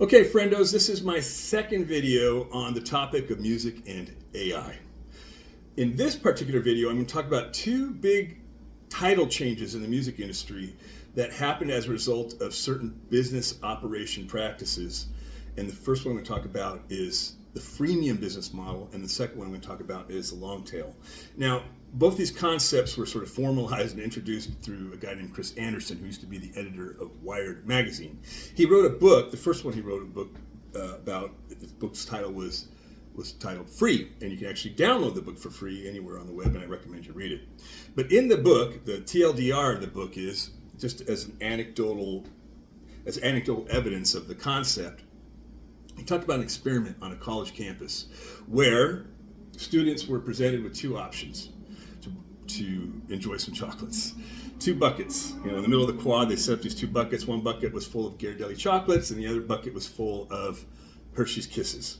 Okay, friendos, this is my second video on the topic of music and AI. In this particular video, I'm going to talk about two big title changes in the music industry that happened as a result of certain business operation practices. And the first one I'm going to talk about is the freemium business model, and the second one I'm going to talk about is the long tail. Now, both these concepts were sort of formalized and introduced through a guy named Chris Anderson, who used to be the editor of Wired magazine. He wrote a book. The first one he wrote a book about. The book's title was titled Free, and you can actually download the book for free anywhere on the web, and I recommend you read it. But in the book, the TLDR of the book is just as anecdotal evidence of the concept. He talked about an experiment on a college campus where students were presented with two options to enjoy some chocolates. Two buckets. In the middle of the quad, they set up these two buckets. One bucket was full of Ghirardelli chocolates, and the other bucket was full of Hershey's Kisses.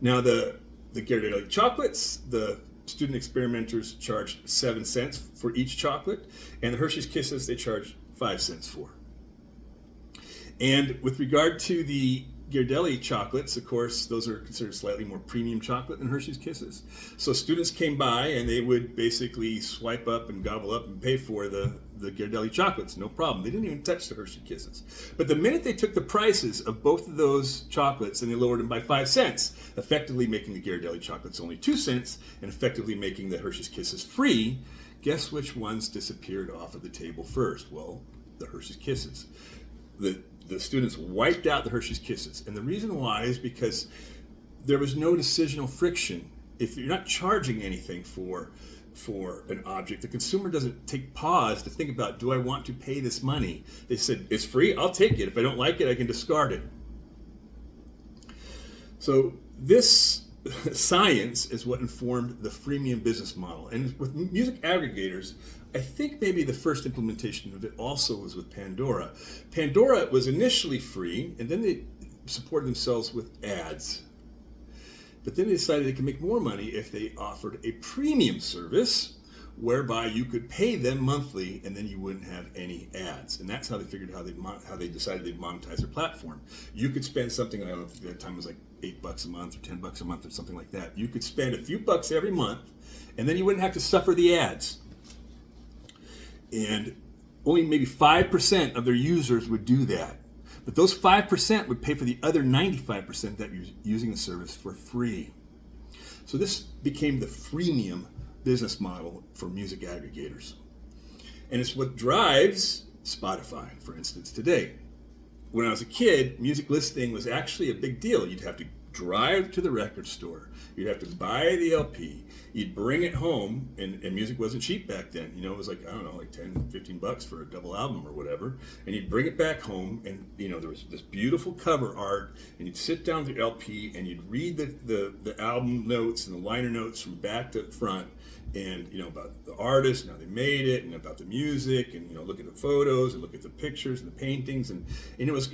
Now, the Ghirardelli chocolates, the student experimenters charged 7 cents for each chocolate, and the Hershey's Kisses they charged 5 cents for. And with regard to the Ghirardelli chocolates, of course, those are considered slightly more premium chocolate than Hershey's Kisses. So students came by and they would basically swipe up and gobble up and pay for the Ghirardelli chocolates, no problem. They didn't even touch the Hershey Kisses. But the minute they took the prices of both of those chocolates and they lowered them by 5 cents, effectively making the Ghirardelli chocolates only 2 cents and effectively making the Hershey's Kisses free, guess which ones disappeared off of the table first? Well, the Hershey's Kisses. The students wiped out the Hershey's Kisses. And the reason why is because there was no decisional friction. If you're not charging anything for an object, the consumer doesn't take pause to think about, do I want to pay this money? They said, it's free, I'll take it. If I don't like it, I can discard it. So this science is what informed the freemium business model. And with music aggregators, I think maybe the first implementation of it also was with Pandora. Pandora was initially free, and then they supported themselves with ads. But then they decided they could make more money if they offered a premium service, whereby you could pay them monthly, and then you wouldn't have any ads. And that's how they figured how they decided they'd monetize their platform. You could spend something, I don't know if at that time it was like $8 a month or $10 a month or something like that. You could spend a few bucks every month, and then you wouldn't have to suffer the ads. And only maybe 5% of their users would do that. But those 5% would pay for the other 95% that were using the service for free. So this became the freemium business model for music aggregators. And it's what drives Spotify, for instance, today. When I was a kid, music listening was actually a big deal. You'd have to drive to the record store. You'd have to buy the LP. You'd bring it home, and music wasn't cheap back then. It was like, I don't know, like 10, 15 bucks for a double album or whatever. And you'd bring it back home, and there was this beautiful cover art, and you'd sit down with the LP, and you'd read the album notes and the liner notes from back to front, and about the artist and how they made it, and about the music, and look at the photos and look at the pictures and the paintings, and it was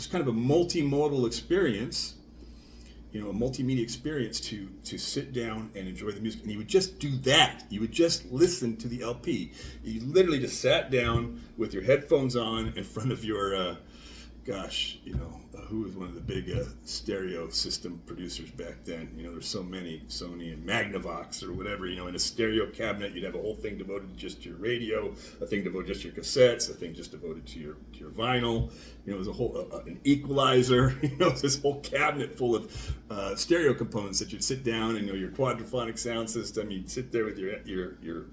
kind of a multimodal experience. A multimedia experience to sit down and enjoy the music. And you would just do that. You would just listen to the LP. You literally just sat down with your headphones on in front of your, who was one of the big stereo system producers back then? There's so many, Sony and Magnavox or whatever, in a stereo cabinet, you'd have a whole thing devoted to just your radio, a thing devoted just to your cassettes, a thing just devoted to your vinyl. It was a whole, an equalizer, this whole cabinet full of stereo components that you'd sit down and, your quadraphonic sound system, you'd sit there with your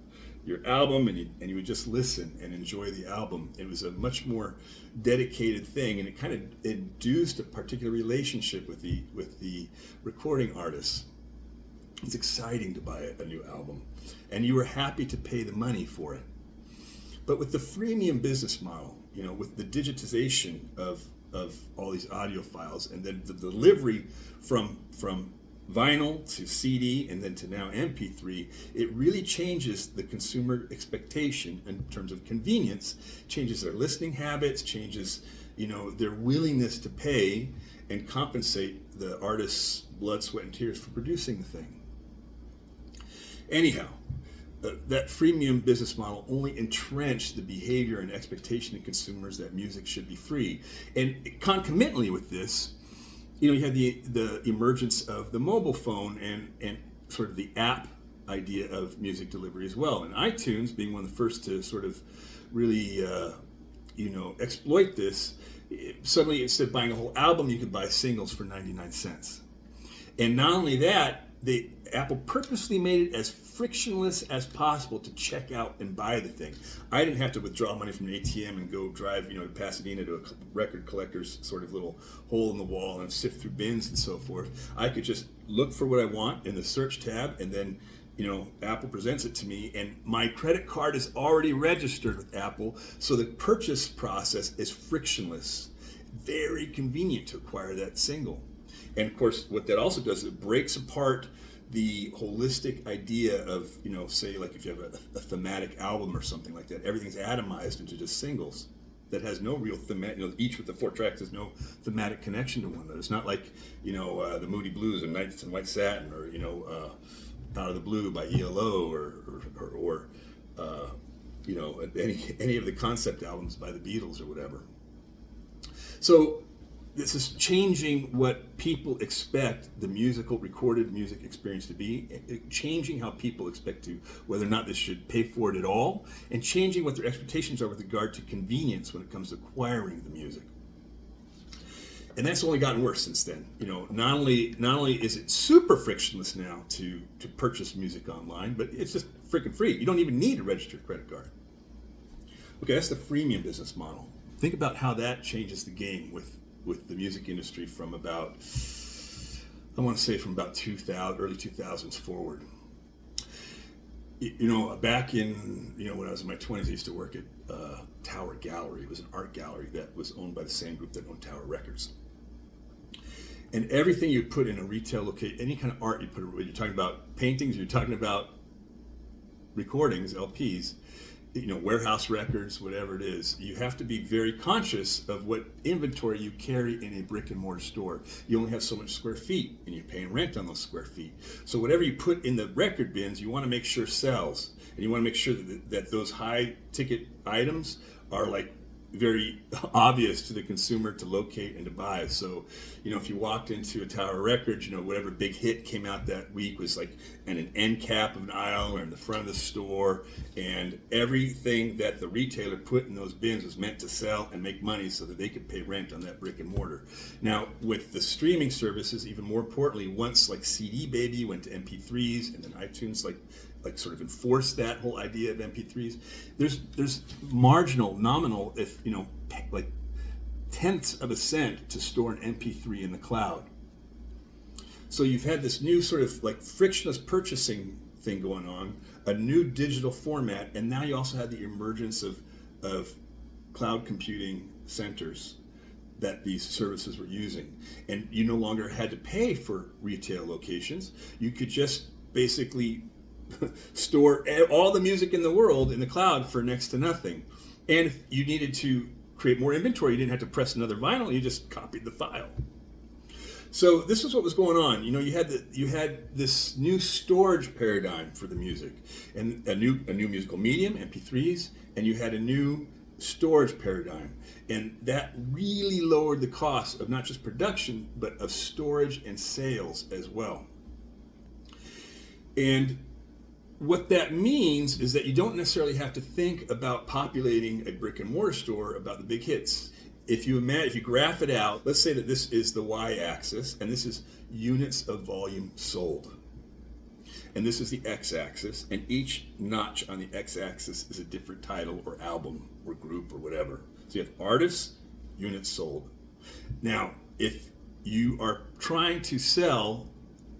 album, and you would just listen and enjoy the album. It was a much more dedicated thing, and it kind of induced a particular relationship with the recording artists. It's exciting to buy a new album, and you were happy to pay the money for it. But with the freemium business model, with the digitization of all these audio files, and then the delivery from vinyl to CD and then to now MP3, it really changes the consumer expectation in terms of convenience, changes their listening habits, changes their willingness to pay and compensate the artist's blood, sweat, and tears for producing the thing. Anyhow, that freemium business model only entrenched the behavior and expectation of consumers that music should be free. And concomitantly with this, you had the emergence of the mobile phone and sort of the app idea of music delivery as well. And iTunes being one of the first to sort of really exploit this, suddenly instead of buying a whole album, you could buy singles for 99 cents. And not only that, Apple purposely made it as frictionless as possible to check out and buy the thing. I didn't have to withdraw money from an ATM and go drive, to Pasadena to a record collector's sort of little hole in the wall and sift through bins and so forth. I could just look for what I want in the search tab, and then Apple presents it to me, and my credit card is already registered with Apple, so the purchase process is frictionless. Very convenient to acquire that single. And of course, what that also does is it breaks apart the holistic idea of, say like if you have a thematic album or something like that, everything's atomized into just singles that has no real thematic, each with the 4 tracks has no thematic connection to one another. It's not like, the Moody Blues or Nights in White Satin or, Out of the Blue by ELO or any of the concept albums by the Beatles or whatever. So this is changing what people expect the recorded music experience to be, changing how people expect to, whether or not they should pay for it at all, and changing what their expectations are with regard to convenience when it comes to acquiring the music. And that's only gotten worse since then. Not only is it super frictionless now to purchase music online, but it's just freaking free. You don't even need a registered credit card. Okay, that's the freemium business model. Think about how that changes the game with the music industry from about, I want to say from about 2000, early 2000s forward. Back in, when I was in my 20s, I used to work at Tower Gallery. It was an art gallery that was owned by the same group that owned Tower Records. And everything you put in a retail location, any kind of art you put, when you're talking about paintings, you're talking about recordings, LPs, warehouse records, whatever it is, you have to be very conscious of what inventory you carry in a brick and mortar store. You only have so much square feet, and you're paying rent on those square feet. So whatever you put in the record bins, you want to make sure sells, and you want to make sure that those high ticket items are like very obvious to the consumer to locate and to buy. So, if you walked into a Tower Records, whatever big hit came out that week was like in an end cap of an aisle or in the front of the store, and everything that the retailer put in those bins was meant to sell and make money so that they could pay rent on that brick and mortar. Now, with the streaming services, even more importantly, once like CD Baby went to MP3s, and then iTunes like sort of enforce that whole idea of MP3s. There's marginal, nominal, if like tenths of a cent to store an MP3 in the cloud. So you've had this new sort of like frictionless purchasing thing going on, a new digital format, and now you also have the emergence of cloud computing centers that these services were using. And you no longer had to pay for retail locations. You could just basically store all the music in the world in the cloud for next to nothing. And if you needed to create more inventory, you didn't have to press another vinyl, you just copied the file. So this is what was going on. You had this new storage paradigm for the music, and a new musical medium, MP3s, and you had a new storage paradigm, and that really lowered the cost of not just production but of storage and sales as well. And what that means is that you don't necessarily have to think about populating a brick and mortar store about the big hits. If you graph it out, let's say that this is the y-axis and this is units of volume sold. And this is the x-axis, and each notch on the x-axis is a different title or album or group or whatever. So you have artists, units sold. Now, if you are trying to sell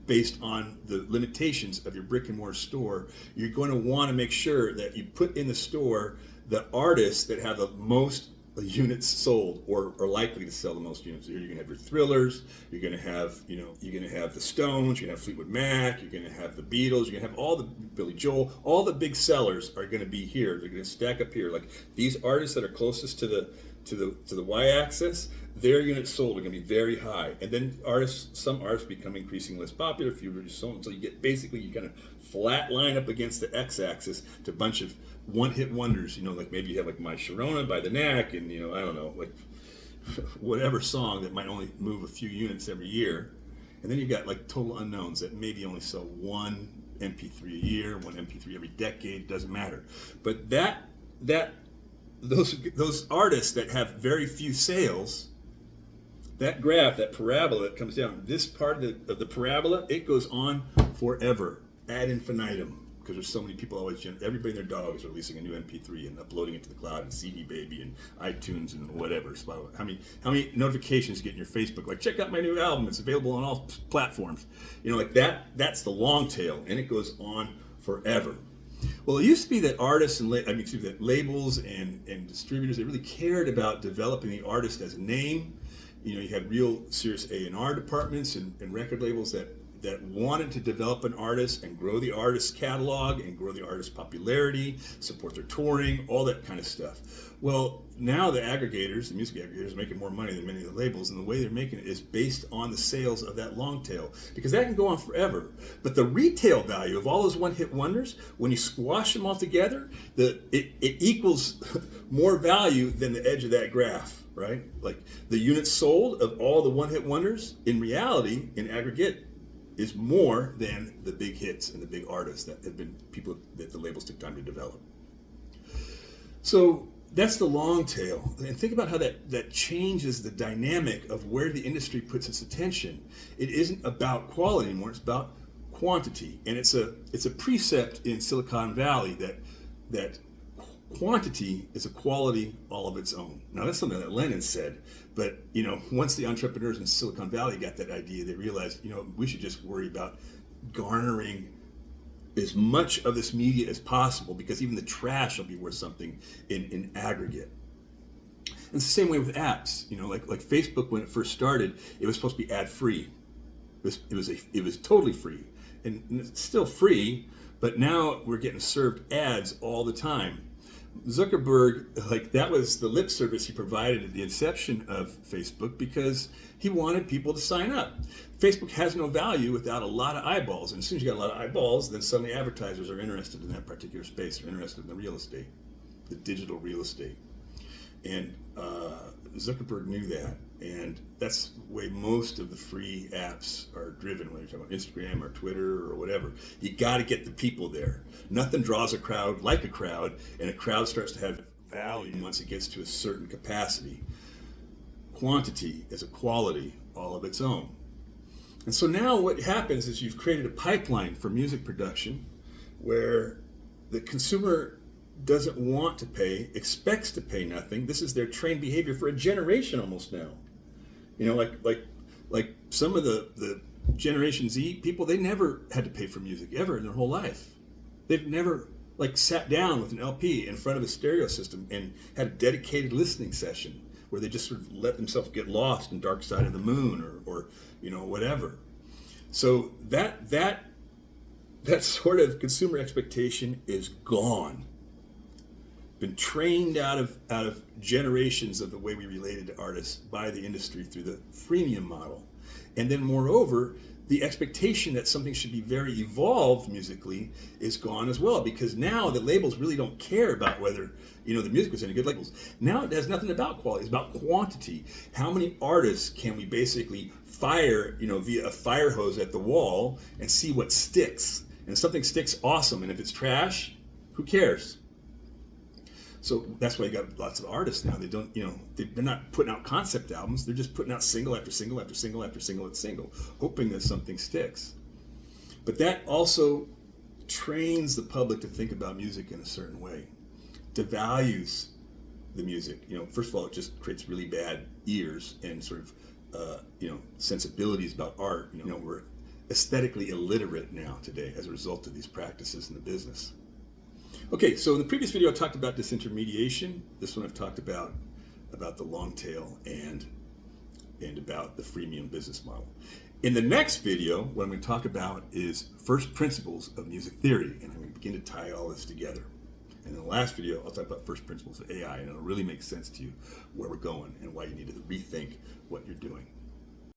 based on the limitations of your brick and mortar store, you're going to want to make sure that you put in the store the artists that have the most units sold or are likely to sell the most units. You're going to have your Thrillers, you're going to have, you're going to have the Stones, you're going to have Fleetwood Mac, you're going to have the Beatles, you're going to have all the Billy Joel, all the big sellers are going to be here. They're going to stack up here. Like these artists that are closest to to the y-axis, their units sold are going to be very high, and then some artists become increasingly less popular, fewer just sold, until you get basically you kind of flat line up against the x-axis to a bunch of one-hit wonders. Like maybe you have like My Sharona by the Knack, and I don't know, like whatever song that might only move a few units every year, and then you got like total unknowns that maybe only sell one MP3 a year, one MP3 every decade, doesn't matter. But those artists that have very few sales, that graph, that parabola that comes down, this part of the parabola, it goes on forever, ad infinitum, because there's so many people always, everybody and their dog is releasing a new MP3 and uploading it to the cloud, and CD Baby and iTunes and whatever. So how many notifications you get in your Facebook? Like, check out my new album, it's available on all platforms. Like that's the long tail, and it goes on forever. Well, it used to be that artists and that labels and distributors, they really cared about developing the artist as a name. You had real serious A&R departments and record labels that wanted to develop an artist and grow the artist's catalog and grow the artist's popularity, support their touring, all that kind of stuff. Well, now the music aggregators, are making more money than many of the labels, and the way they're making it is based on the sales of that long tail, because that can go on forever. But the retail value of all those one-hit wonders, when you squash them all together, it equals more value than the edge of that graph, right? Like the units sold of all the one-hit wonders, in reality, in aggregate, is more than the big hits and the big artists that have been people that the labels took time to develop. So that's the long tail. And think about how that changes the dynamic of where the industry puts its attention. It isn't about quality anymore, it's about quantity. And it's a precept in Silicon Valley that quantity is a quality all of its own. Now that's something that Lenin said, but once the entrepreneurs in Silicon Valley got that idea, they realized, we should just worry about garnering as much of this media as possible, because even the trash will be worth something in aggregate. And it's the same way with apps. Like Facebook, when it first started, it was supposed to be ad free. It was totally free, and it's still free, but now we're getting served ads all the time. Zuckerberg, that was the lip service he provided at the inception of Facebook, because he wanted people to sign up. Facebook has no value without a lot of eyeballs, and as soon as you got a lot of eyeballs, then suddenly advertisers are interested in that particular space, are interested in the real estate, the digital real estate. And Zuckerberg knew that, and that's the way most of the free apps are driven, whether you're talking about Instagram or Twitter or whatever. You got to get the people there. Nothing draws a crowd like a crowd, and a crowd starts to have value once it gets to a certain capacity. Quantity is a quality all of its own. And so now what happens is you've created a pipeline for music production where the consumer doesn't want to pay, expects to pay nothing. This is their trained behavior for a generation almost now. Like some of the Generation Z people, they never had to pay for music ever in their whole life. They've never sat down with an LP in front of a stereo system and had a dedicated listening session where they just sort of let themselves get lost in Dark Side of the Moon or whatever. So that sort of consumer expectation is gone. Been trained out of generations of the way we related to artists by the industry through the freemium model. And then moreover, the expectation that something should be very evolved musically is gone as well, because now the labels really don't care about whether the music was any good. Labels now, it has nothing about quality, it's about quantity. How many artists can we basically fire via a fire hose at the wall and see what sticks? And if something sticks, awesome, and if it's trash, who cares? So that's why you got lots of artists now. They don't, they're not putting out concept albums. They're just putting out single after single after single after single after single, hoping that something sticks. But that also trains the public to think about music in a certain way, devalues the music. First of all, it just creates really bad ears and sort of, sensibilities about art. We're aesthetically illiterate now today as a result of these practices in the business. Okay, so in the previous video I talked about disintermediation. This one I've talked about the long tail and about the freemium business model. In the next video, what I'm going to talk about is first principles of music theory, and I'm going to begin to tie all this together. And in the last video, I'll talk about first principles of AI, and it'll really make sense to you where we're going and why you need to rethink what you're doing.